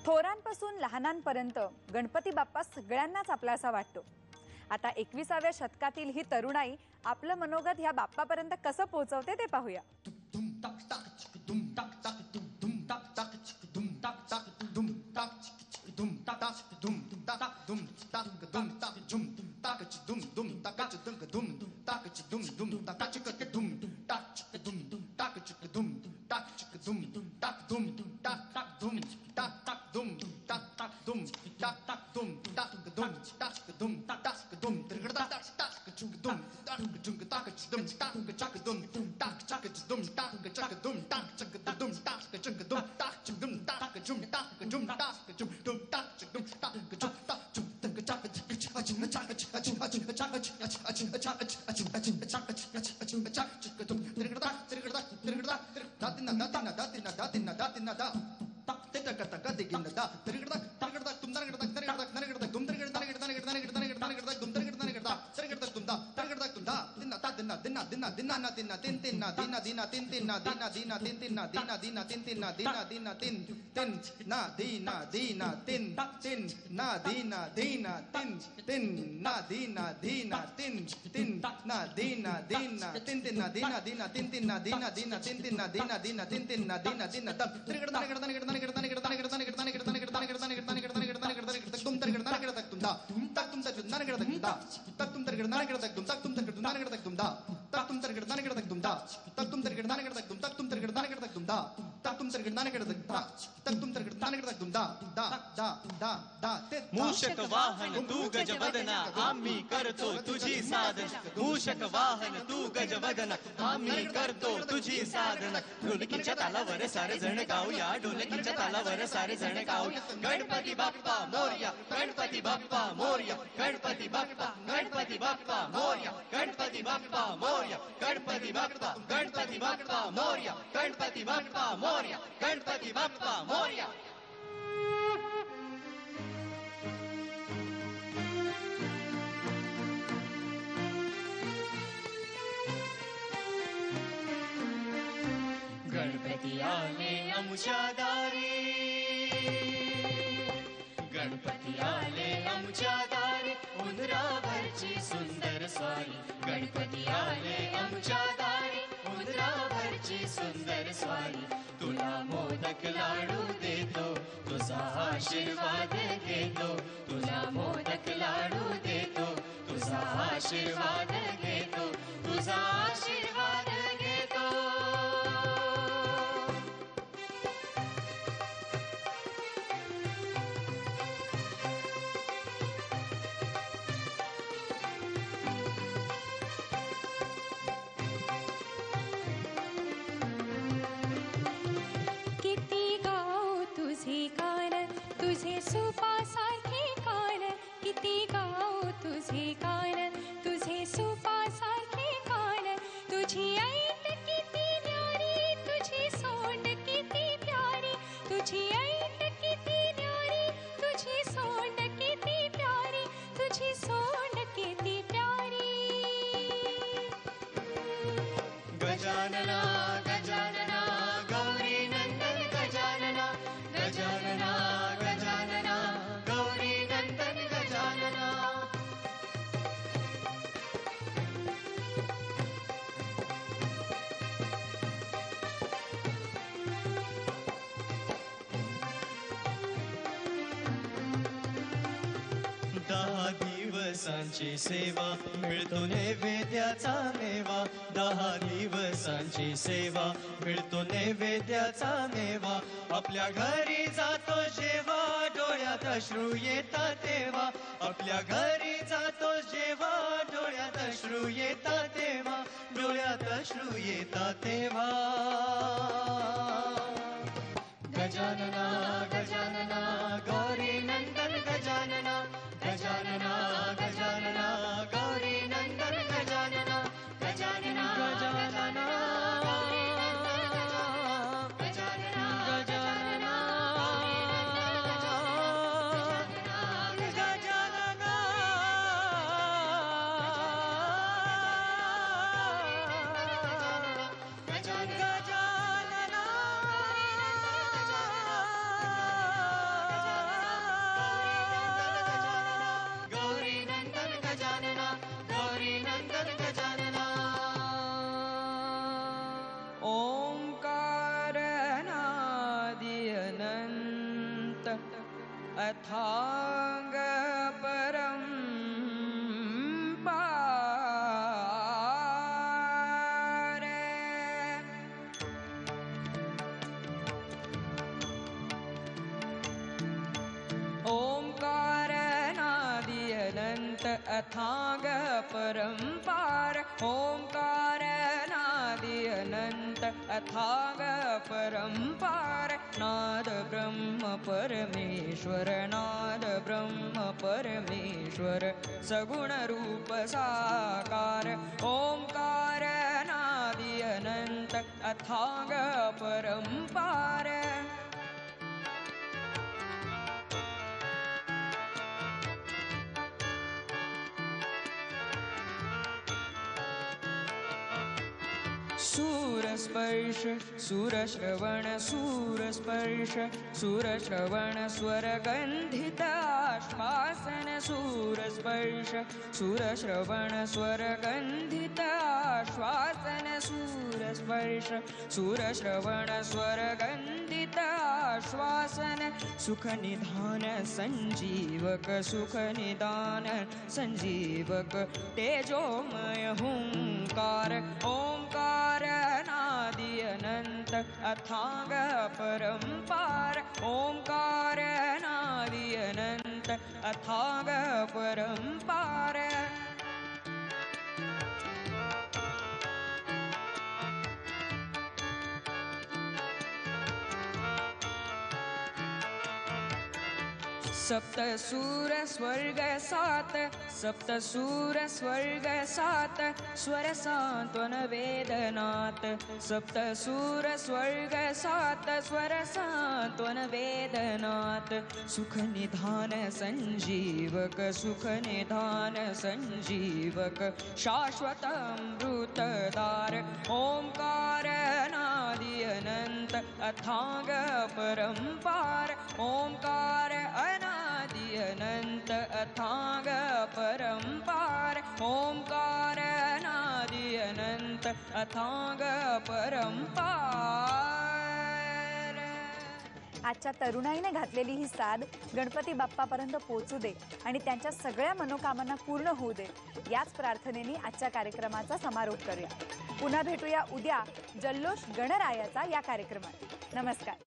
थोरांपासून लहानांपर्यंत गणपती बाप्पा सगळ्यांनाच आपलासा वाटतो। आता 21व्या शतकातील ही तरुणाई आपलं मनोगत ह्या बाप्पापर्यंत कसं पोहोचवते ते पाहूया। मूषक वाहन तू गजवदना आम्ही करतो तुझी साधना। मूषक वाहन तू गजवदना आम्ही करतो तुझी साधना। ढोलकीच्या तालावर सारे जण गाऊया, ढोलकीच्या तालावर सारे जण गाऊया। गणपती बाप्पा मोरया, गणपती बाप्पा मोरया, गणपती बाप्पा, गणपती बाप्पा मोरया, गणपती बाप्पा मोरया, गणपती बाप्पा, गणपती बाप्पा मोरया, गणपती बाप्पा मोरया, गणपती बाप्पा मोरया। गणपती आले आमच्या दारी, गणपती आले आमच्या दारी, उंदरावरची सुंदर स्वारी। गणपती आले आमच्या दारी, उंदरावरची सुंदर स्वारी। तुला मोदक लाडू देतो, तुझा आशीर्वाद घेतो। तुला मोदक लाडू देतो, तुझा आशीर्वाद घेतो, तुझा आशीर्वाद घेतो। तुझे सुपासारखे कान, किती गाऊ तुझे कान, तुझे सुपासारखे कान। तुझी ऐट किती न्यारी, तुझी सोंड किती प्यारी, तुझी ऐट किती न्यारी, तुझी सोंड किती प्यारी, तुझी सोंड किती प्यारी। गजानना गजानना गौरी नंदन गजानना, गजानना गजानना गौरी नंदन गजानना। दहा दिवसांची सेवा मिळतो नैवेद्याचा मेवा। 10 दिवसांची सेवा मिळतो नैवेद्याचा मेवा। आपल्या घरी जातो जेव्हा डोळ्यात अश्रू येतात तेव्हा, आपल्या घरी जातो जेव्हा डोळ्यात अश्रू येतात तेव्हा, डोळ्यात अश्रू येतात तेव्हा। गजानना गजानना गौरी नंदन गजानना, गजानना गजानना गौरी नंदन गजानना, गजानना गजानना गजानना अथांग परंपार। ओंकार नादि अनंत अथांग परंपार। ओंकार नादि अनंत अथांग परंपार। नाद ब्रह्म परमेश्वर, नाद ब्रह्म परमेश्वर, सगुण रूप साकार। ओंकार नादि अनंत अथांग परंपार। सूरस्पर्श सुरश्रवण सूरस्पर्श सुरश्रवण स्वरगन्धित आश्वासन। सूरस्पर्श सुरश्रवण स्वरगन्धित आश्वासन। सूरस्पर्श सुरश्रवण स्वरगन्धित आश्वासन। सुखनिधान संजीवक सुखनिदान संजीवक तेजोमय हुंकार। ओंकार नादि अनंत अथांग परंपार। ओंकार नादि अनंत अथांग परंपार। सप्त सूर स्वर्ग सात सप्त सूर स्वर्ग सात स्वर सांत्वन वेदनात्। सप्त सूर स्वर्ग सात स्वर सांत्वन वेदनात्। सुख निधान संजीवक सुख निधान संजीवक शाश्वत अमृतदार। ओंकार नादि अनंत अथांग परंपार। ओंकार अनादि अनंत अथांग परंपार। ओंकार अनादि अनंत अथांग परंपार। आजच्या तरुणाईने घातलेली ही साद गणपती बाप्पापर्यंत पोहोचू दे आणि त्यांच्या सगळ्या मनोकामना पूर्ण होऊ दे, याच प्रार्थनेने आजच्या कार्यक्रमाचा समारोप करूया। पुन्हा भेटूया उद्या जल्लोष गणरायाचा या कार्यक्रमात। नमस्कार।